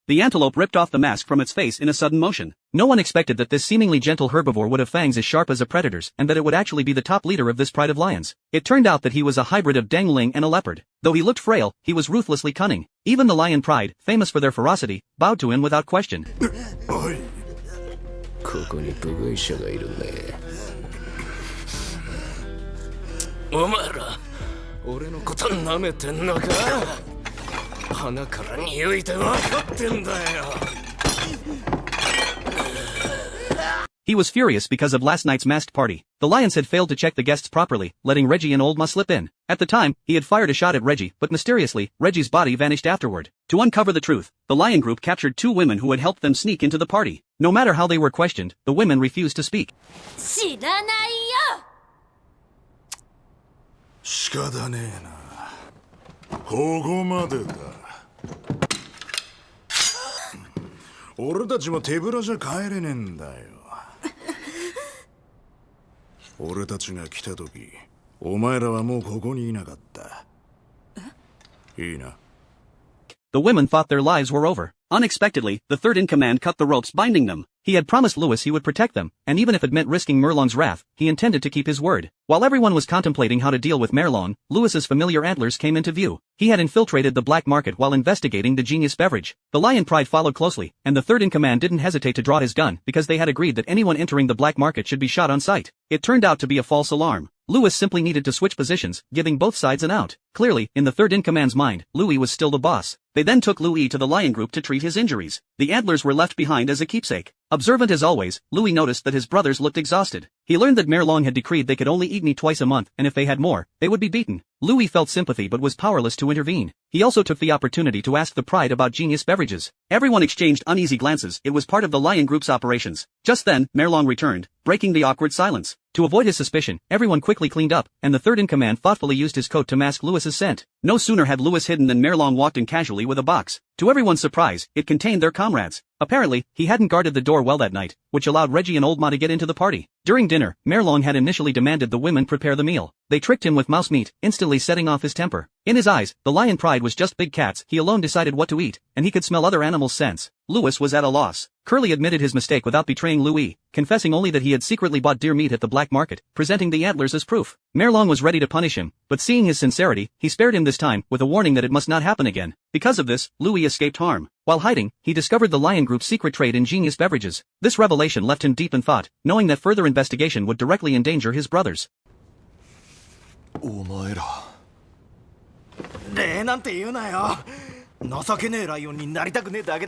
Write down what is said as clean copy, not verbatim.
The antelope ripped off the mask from its face in a sudden motion. No one expected that this seemingly gentle herbivore would have fangs as sharp as a predator's and that it would actually be the top leader of this pride of lions. It turned out that he was a hybrid of dangling and a leopard. Though he looked frail, he was ruthlessly cunning. Even the lion pride, famous for their ferocity, bowed to him without question. ここに部外者がいるね。お前ら、俺のこと舐めてんのか？鼻から匂いで分かってんだよ。He was furious because of last night's masked party. The lions had failed to check the guests properly, letting Reggie and Old Ma slip in. At the time, he had fired a shot at Reggie, but mysteriously, Reggie's body vanished afterward. To uncover the truth, the lion group captured 2 women who had helped them sneak into the party. No matter how they were questioned, the women refused to speak. 知らないよ。仕方ねえな。ここまでだ。俺たちも手ぶらじゃ帰れねえんだよ。俺たちが来た時、お前らはもうここにいなかった。いいな。The women thought their lives were over. Unexpectedly, the third in command cut the ropes binding them. He had promised Louis he would protect them, and even if it meant risking Merlong's wrath, he intended to keep his word. While everyone was contemplating how to deal with Merlong, Louis's familiar antlers came into view. He had infiltrated the black market while investigating the genius beverage. The lion pride followed closely, and the third in command didn't hesitate to draw his gun because they had agreed that anyone entering the black market should be shot on sight. It turned out to be a false alarm. Louis simply needed to switch positions, giving both sides an out. Clearly, in the third in command's mind, Louis was still the boss. They then took Louis to the lion group to treat his injuries. The antlers were left behind as a keepsake. Observant as always, Louis noticed that his brothers looked exhausted. He learned that Merlong had decreed they could only eat meat twice a month, and if they had more, they would be beaten. Louis felt sympathy but was powerless to intervene. He also took the opportunity to ask the pride about genius beverages. Everyone exchanged uneasy glances. It was part of the lion group's operations. Just then, Merlong returned, breaking the awkward silence. To avoid his suspicion, everyone quickly cleaned up, and the third in command thoughtfully used his coat to mask Louis's scent. No sooner had Louis hidden than Merlong walked in casually with a box. To everyone's surprise, it contained their comrades. Apparently, he hadn't guarded the door well that night, which allowed Reggie and Old Ma to get into the party. During dinner, Merlong had initially demanded the women prepare the meal. They tricked him with mouse meat, instantly setting off his temper. In his eyes, the lion pride was just big cats. He alone decided what to eat, and he could smell other animals' scents. Louis was at a loss. Curly admitted his mistake without betraying Louis, confessing only that he had secretly bought deer meat at the black market, presenting the antlers as proof. Merlong was ready to punish him, but seeing his sincerity, he spared him this time, with a warning that it must not happen again. Because of this, Louis escaped harm. While hiding, he discovered the lion group's secret trade in genius beverages. This revelation left him deep in thought, knowing that further investigation would directly endanger his brothers. お前ら。礼なんて言うなよ。情けねえライオンになりたくねえだけ